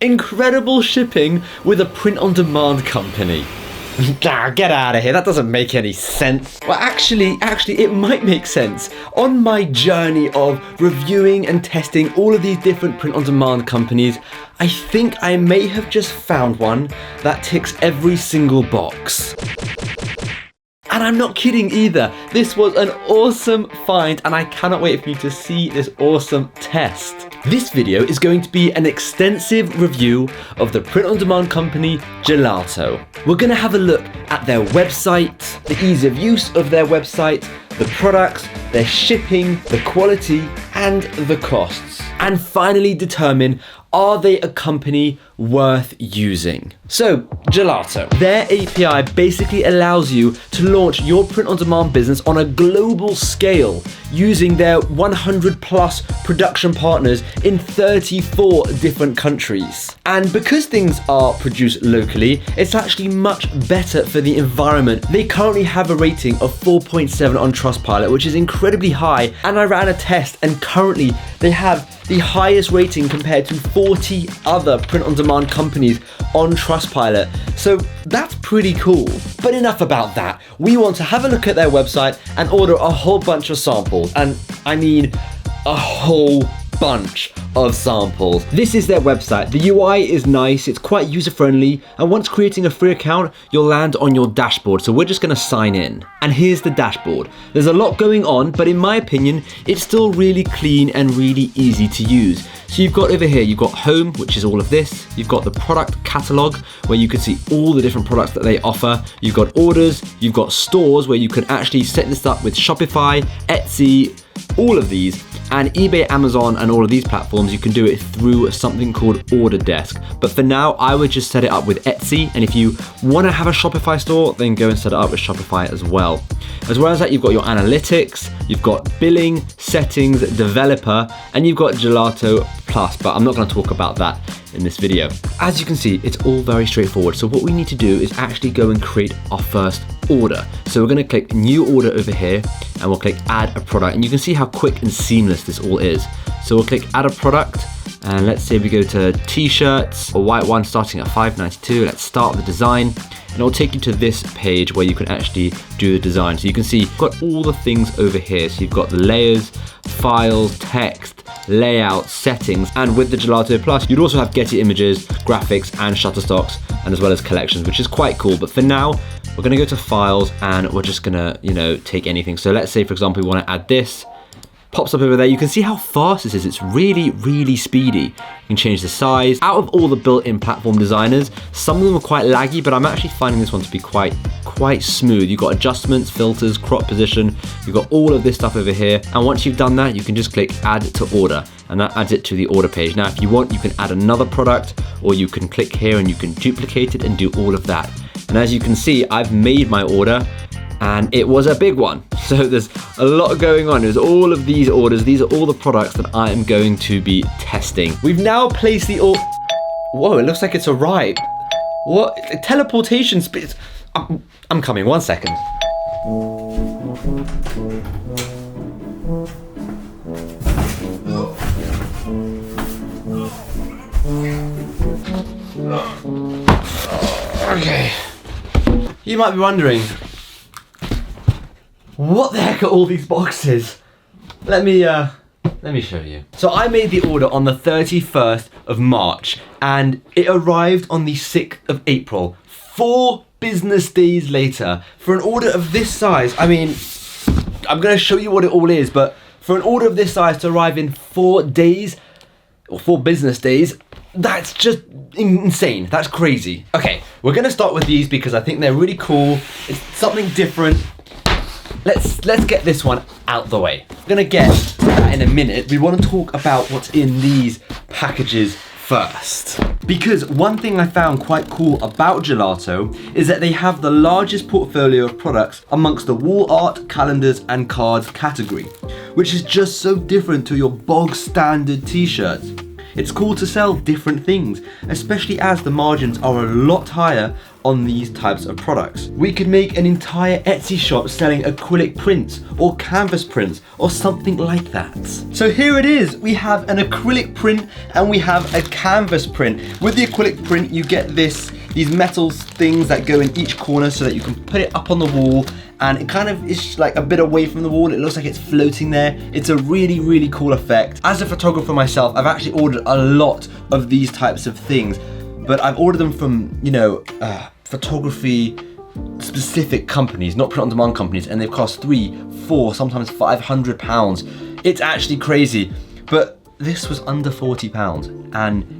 Incredible shipping with a print-on-demand company. Get out of here, that doesn't make any sense. Well, actually, it might make sense. On my journey of reviewing and testing all of these different print-on-demand companies, I think I may have just found one that ticks every single box. And I'm not kidding either. This was an awesome find and I cannot wait for you to see this awesome test. This video is going to be an extensive review of the print-on-demand company Gelato. We're going to have a look at their website, the ease of use of their website, the products, their shipping, the quality, and the costs. And finally determine, are they a company worth using? So, Gelato. Their API basically allows you to launch your print-on-demand business on a global scale using their 100 plus production partners in 34 different countries. And because things are produced locally, it's actually much better for the environment. They currently have a rating of 4.7 on Trustpilot, which is incredibly high. And I ran a test and currently they have the highest rating compared to 40 other print-on-demand companies on Trustpilot. So that's pretty cool. But enough about that. We want to have a look at their website and order a whole bunch of samples. And I mean a whole bunch of samples. This is their website. The UI is nice, it's quite user-friendly, and once creating a free account, you'll land on your dashboard. So we're just gonna sign in. And here's the dashboard. There's a lot going on, but in my opinion, it's still really clean and really easy to use. So you've got over here, you've got home, which is all of this. You've got the product catalog, where you can see all the different products that they offer. You've got orders, you've got stores, where you can actually set this up with Shopify, Etsy, all of these, and eBay, Amazon, and all of these platforms. You can do it through something called Order Desk. But for now, I would just set it up with Etsy. And if you want to have a Shopify store, then go and set it up with Shopify as well. As well as that, you've got your analytics, you've got billing, settings, developer, and you've got Gelato Plus, but I'm not going to talk about that in this video. As you can see, it's all very straightforward. So what we need to do is actually go and create our first order. So we're going to click new order over here and we'll click add a product, and you can see how quick and seamless this all is. So we'll click add a product, and let's say we go to t-shirts, a white one starting at $5.92. Let's start the design, and it'll take you to this page where you can actually do the design. So you can see you've got all the things over here. So you've got the layers, files, text, layout, settings, and with the Gelato Plus, you'd also have Getty images, graphics, and Shutterstocks, and as well as collections, which is quite cool. But for now, we're gonna go to files and we're just gonna, take anything. So let's say, for example, we wanna add this. Pops up over there. You can see how fast this is. It's really, really speedy. You can change the size. Out of all the built-in platform designers, some of them are quite laggy, but I'm actually finding this one to be quite smooth. You've got adjustments, filters, crop position. You've got all of this stuff over here. And once you've done that, you can just click add to order, and that adds it to the order page. Now, if you want, you can add another product, or you can click here and you can duplicate it and do all of that. And as you can see, I've made my order, and it was a big one. So there's a lot going on. There's all of these orders. These are all the products that I am going to be testing. We've now placed the order. Whoa, it looks like it's arrived. What? Teleportation speed. I'm coming, 1 second. Okay. You might be wondering, what the heck are all these boxes? Let me show you. So I made the order on the 31st of March and it arrived on the 6th of April. 4 business days later. For an order of this size, I mean, I'm gonna show you what it all is, but for an order of this size to arrive in 4 days, or 4 business days, that's just insane. That's crazy. Okay, we're gonna start with these because I think they're really cool. It's something different. Let's get this one out the way. We're gonna get that in a minute. We want to talk about what's in these packages first. Because one thing I found quite cool about Gelato is that they have the largest portfolio of products amongst the wall art, calendars, and cards category, which is just so different to your bog standard t-shirts. It's cool to sell different things, especially as the margins are a lot higher on these types of products. We could make an entire Etsy shop selling acrylic prints or canvas prints or something like that. So here it is. We have an acrylic print and we have a canvas print. With the acrylic print, you get these metal things that go in each corner so that you can put it up on the wall, and it kind of is like a bit away from the wall. It looks like it's floating there. It's a really, really cool effect. As a photographer myself, I've actually ordered a lot of these types of things, but I've ordered them from, you know, photography specific companies, not print on demand companies, and they've cost £300, £400, sometimes £500. It's actually crazy, but this was under £40 and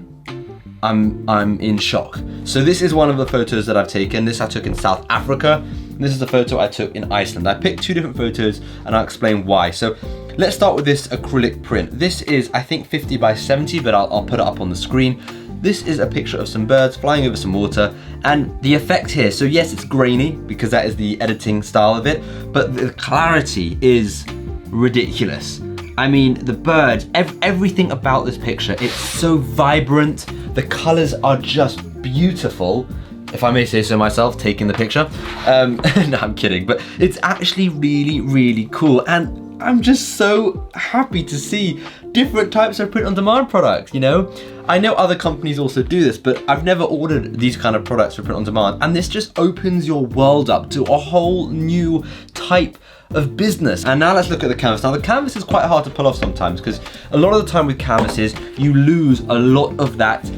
I'm in shock. So this is one of the photos that I've taken. This I took in South Africa. This is a photo I took in Iceland. I picked two different photos and I'll explain why. So let's start with this acrylic print. This is, I think, 50 by 70, but I'll put it up on the screen. This is a picture of some birds flying over some water, and the effect here, so yes, it's grainy because that is the editing style of it, but the clarity is ridiculous. I mean, the birds, everything about this picture, it's so vibrant. The colors are just beautiful, if I may say so myself, taking the picture. No, I'm kidding, but it's actually really, really cool. And I'm just so happy to see different types of print-on-demand products, you know? I know other companies also do this, but I've never ordered these kind of products for print-on-demand, and this just opens your world up to a whole new type of business. And now let's look at the canvas. Now the canvas is quite hard to pull off sometimes because a lot of the time with canvases, you lose a lot of that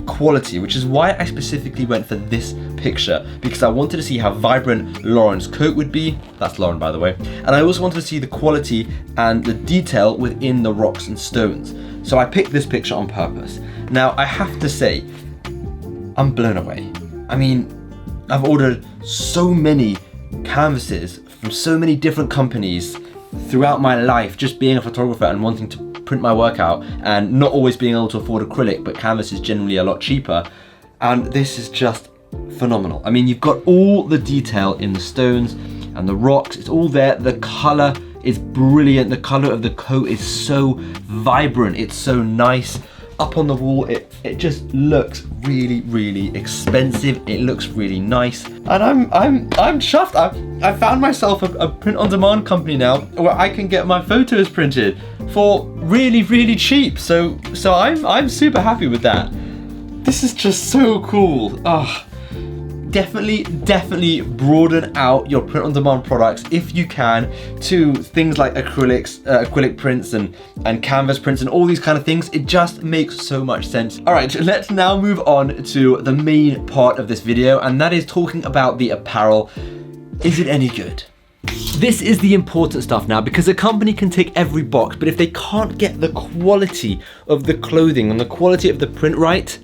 quality, which is why I specifically went for this picture, because I wanted to see how vibrant Lauren's coat would be. That's Lauren, by the way. And I also wanted to see the quality and the detail within the rocks and stones. So I picked this picture on purpose. Now I have to say, I'm blown away. I mean, I've ordered so many canvases from so many different companies throughout my life, just being a photographer and wanting to print my work out and not always being able to afford acrylic, but canvas is generally a lot cheaper. And this is just phenomenal. I mean, you've got all the detail in the stones and the rocks, it's all there. The color is brilliant. The color of the coat is so vibrant, it's so nice. Up on the wall, it just looks really, really expensive. It looks really nice, and I'm chuffed. I found myself a print-on-demand company now where I can get my photos printed for really, really cheap. So I'm super happy with that. This is just so cool. Oh, definitely broaden out your print-on-demand products if you can to things like acrylic prints and canvas prints and all these kind of things. It just makes so much sense. All right, let's now move on to the main part of this video, and that is talking about the apparel. Is it any good? This is the important stuff now, because a company can tick every box, but if they can't get the quality of the clothing and the quality of the print right,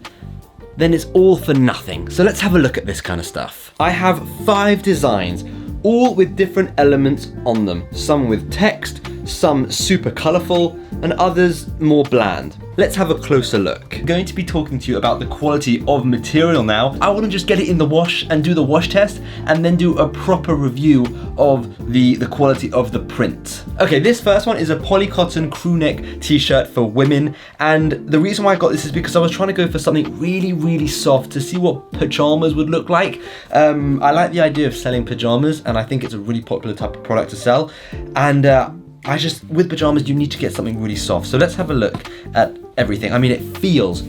then it's all for nothing. So let's have a look at this kind of stuff. I have 5 designs, all with different elements on them. Some with text, some super colorful, and others more bland. Let's have a closer look. I'm going to be talking to you about the quality of material now. I want to just get it in the wash and do the wash test and then do a proper review of the quality of the print. Okay, this first one is a polycotton crew neck t-shirt for women, and the reason why I got this is because I was trying to go for something really, really soft to see what pajamas would look like. I like the idea of selling pajamas, and I think it's a really popular type of product to sell, and with pajamas, you need to get something really soft. So let's have a look at everything. I mean, it feels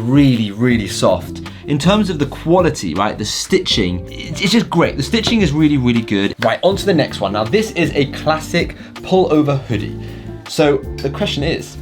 really, really soft. In terms of the quality, right, the stitching, it's just great. The stitching is really, really good. Right, on to the next one. Now, this is a classic pull-over hoodie. So the question is,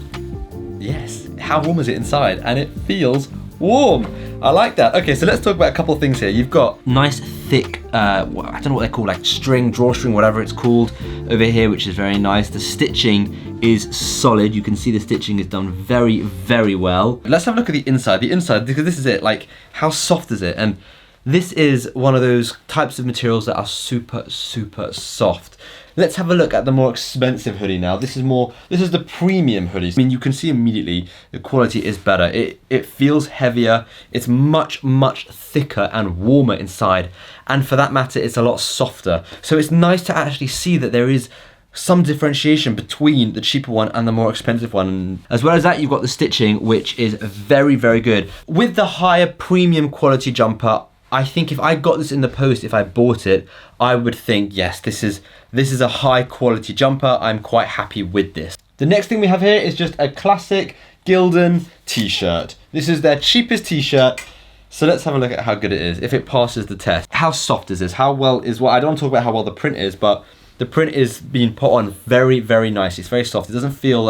yes, how warm is it inside? And it feels warm. I like that. Okay, so let's talk about a couple of things here. You've got nice thick, I don't know what they're called, like drawstring, whatever it's called over here, which is very nice. The stitching is solid. You can see the stitching is done very, very well. Let's have a look at the inside. The inside, because this is it, like how soft is it? And this is one of those types of materials that are super, super soft. Let's have a look at the more expensive hoodie now. This is the premium hoodie. I mean, you can see immediately the quality is better. It feels heavier. It's much, much thicker and warmer inside. And for that matter, it's a lot softer. So it's nice to actually see that there is some differentiation between the cheaper one and the more expensive one. As well as that, you've got the stitching, which is very, very good. With the higher premium quality jumper, I think if I got this in the post, if I bought it, I would think, yes, this is a high quality jumper. I'm quite happy with this. The next thing we have here is just a classic Gildan t-shirt. This is their cheapest t-shirt. So let's have a look at how good it is, if it passes the test. How soft is this? How well is, well, I don't want to talk about how well the print is, but the print is being put on very, very nice. It's very soft. It doesn't feel,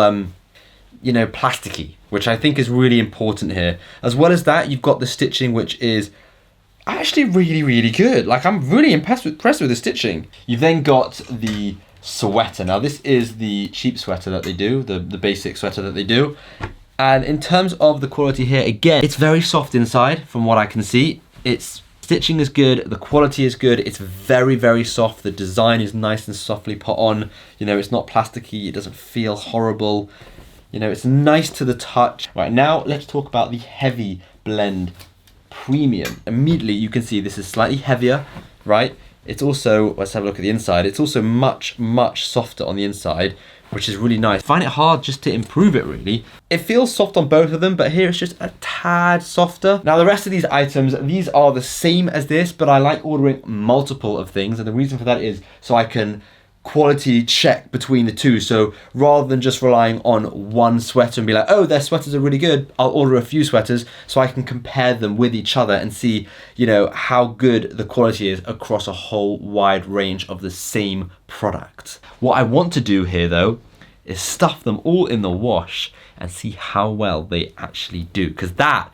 you know, plasticky, which I think is really important here. As well as that, you've got the stitching, which is actually really, really good. Like, I'm really impressed with the stitching. You've then got the sweater. Now, this is the cheap sweater that they do, the basic sweater that they do. And in terms of the quality here, again, it's very soft inside from what I can see. Its stitching is good, the quality is good, it's very, very soft. The design is nice and softly put on. You know, it's not plasticky, it doesn't feel horrible. You know, it's nice to the touch. Right, now let's talk about the heavy blend premium. Immediately you can see this is slightly heavier, right? It's also, let's have a look at the inside, it's also much, much softer on the inside, which is really nice. I find it hard just to improve it, really. It feels soft on both of them, but here it's just a tad softer. Now, the rest of these items, these are the same as this, but I like ordering multiple of things, and the reason for that is so I can quality check between the two. So rather than just relying on one sweater and be like, oh, their sweaters are really good, I'll order a few sweaters so I can compare them with each other and see, you know, how good the quality is across a whole wide range of the same product. What I want to do here, though, is stuff them all in the wash and see how well they actually do, because that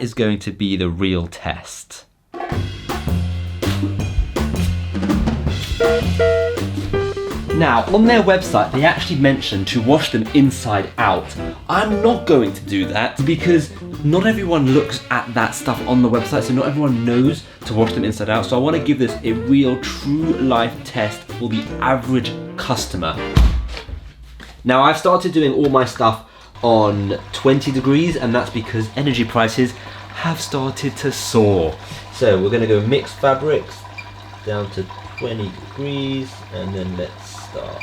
is going to be the real test. Now, on their website, they actually mention to wash them inside out. I'm not going to do that because not everyone looks at that stuff on the website, so not everyone knows to wash them inside out. So I want to give this a real, true life test for the average customer. Now, I've started doing all my stuff on 20 degrees, and that's because energy prices have started to soar. So we're going to go mix fabrics down to 20 degrees, and then let's start.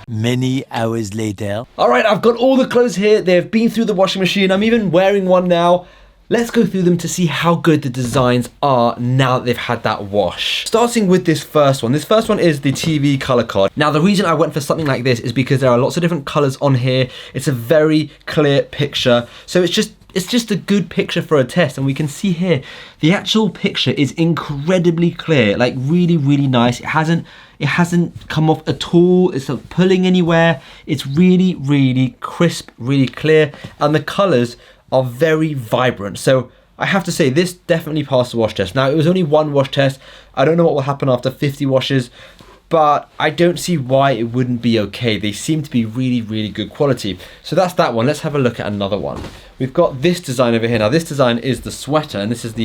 Many hours later. All right, I've got all the clothes here. They've been through the washing machine. I'm even wearing one now. Let's go through them to see how good the designs are now that they've had that wash. Starting with this first one. This first one is the TV color card. Now, the reason I went for something like this is because there are lots of different colors on here. It's a very clear picture. So it's just a good picture for a test, and we can see here the actual picture is incredibly clear, like really, really nice. It hasn't come off at all. It's not pulling anywhere. It's really, really crisp, really clear, and the colors are very vibrant. So I have to say, this definitely passed the wash test. Now, it was only one wash test. I don't know what will happen after 50 washes, but I don't see why it wouldn't be okay. They seem to be really, really good quality. So that's that one. Let's have a look at another one. We've got this design over here. Now, this design is the sweater, and this is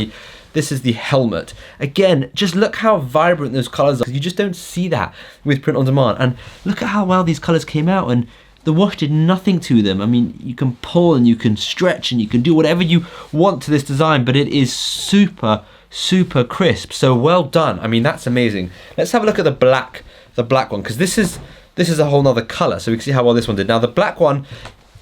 the helmet. Again, just look how vibrant those colors are. You just don't see that with print on demand. And look at how well these colors came out, and the wash did nothing to them. I mean, you can pull and you can stretch and you can do whatever you want to this design, but it is super, super crisp. So well done. I mean, that's amazing. Let's have a look at the black one, because this is a whole nother color, so we can see how well this one did. Now, the black one,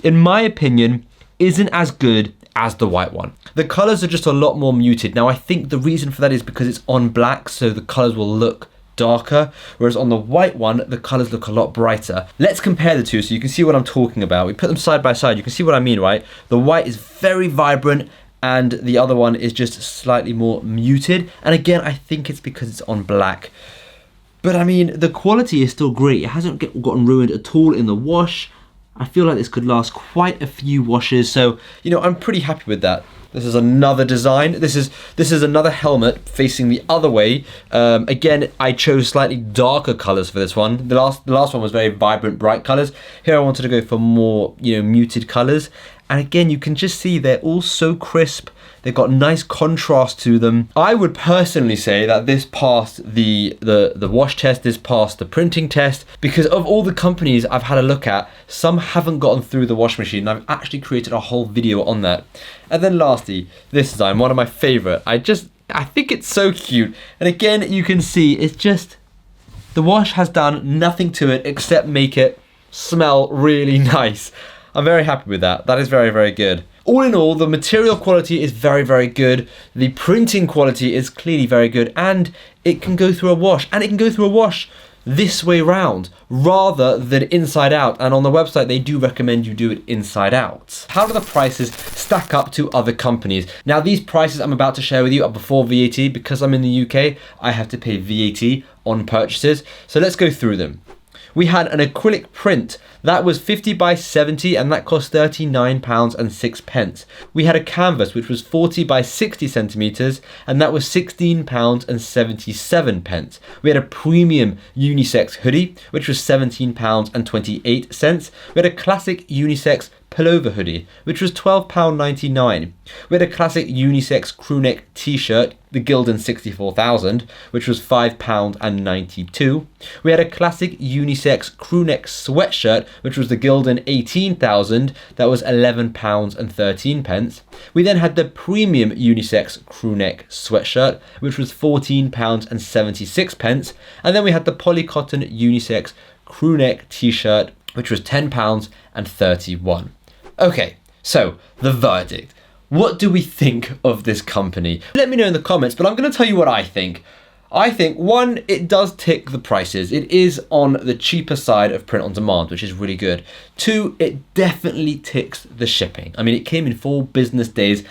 in my opinion, isn't as good as the white one. The colors are just a lot more muted. Now, I think the reason for that is because it's on black, so the colors will look darker, whereas on the white one, the colors look a lot brighter. Let's compare the two so you can see what I'm talking about. We put them side by side. You can see what I mean, right? The white is very vibrant, and the other one is just slightly more muted. And again, I think it's because it's on black. But I mean, the quality is still great. It hasn't gotten ruined at all in the wash. I feel like this could last quite a few washes. So, you know, I'm pretty happy with that. This is another design. This is another helmet facing the other way. Again, I chose slightly darker colors for this one. The last one was very vibrant, bright colors. Here I wanted to go for more, you know, muted colors. And again, you can just see they're all so crisp. They've got nice contrast to them. I would personally say that this passed the wash test, this passed the printing test, because of all the companies I've had a look at, some haven't gotten through the wash machine. I've actually created a whole video on that. And then lastly, this design, one of my favorite. I think it's so cute. And again, you can see it's just The wash has done nothing to it except make it smell really nice. I'm very happy with that. That is very, very good. All in all, the material quality is very, very good. The printing quality is clearly very good, and it can go through a wash. And it can go through a wash this way round rather than inside out. And on the website, they do recommend you do it inside out. How do the prices stack up to other companies? Now, these prices I'm about to share with you are before VAT. Because I'm in the UK, I have to pay VAT on purchases. So let's go through them. We had an acrylic print that was 50 by 70 and that cost £39.06. We had a canvas which was 40 by 60 centimeters and that was £16.77. We had a premium unisex hoodie which was £17.28. We had a classic unisex pullover hoodie which was £12.99. We had a classic unisex crewneck t-shirt, the Gildan 64,000, which was £5.92. We had a classic unisex crewneck sweatshirt, which was the Gildan 18,000, that was £11.13. We then had the premium unisex crewneck sweatshirt, which was £14.76. And then we had the polycotton unisex crewneck t-shirt, which was £10.31. Okay, so the verdict. What do we think of this company? Let me know in the comments, but I'm going to tell you what I think. I think, one, it does tick the prices. It is on the cheaper side of print on demand, which is really good. Two, it definitely ticks the shipping. I mean, it came in 4 business days.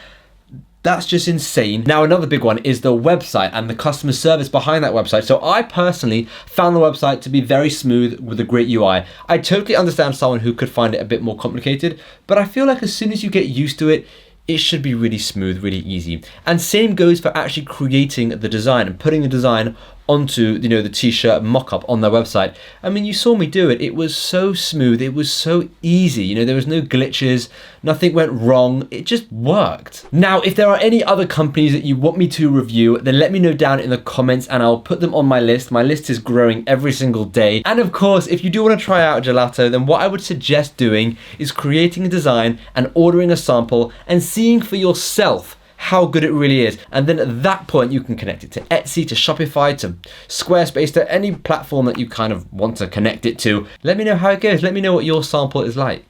That's just insane. Now, another big one is the website and the customer service behind that website. So I personally found the website to be very smooth with a great UI. I totally understand someone who could find it a bit more complicated, but I feel like as soon as you get used to it, it should be really smooth, really easy. And same goes for actually creating the design and putting the design onto, the t-shirt mock-up on their website. I mean, you saw me do it. It was so smooth. It was so easy. There was no glitches. Nothing went wrong. It just worked. Now, if there are any other companies that you want me to review, then let me know down in the comments and I'll put them on my list. My list is growing every single day. And of course, if you do want to try out Gelato, then what I would suggest doing is creating a design and ordering a sample and seeing for yourself how good it really is. And then at that point, you can connect it to Etsy, to Shopify, to Squarespace, to any platform that you kind of want to connect it to. Let me know how it goes. Let me know what your sample is like.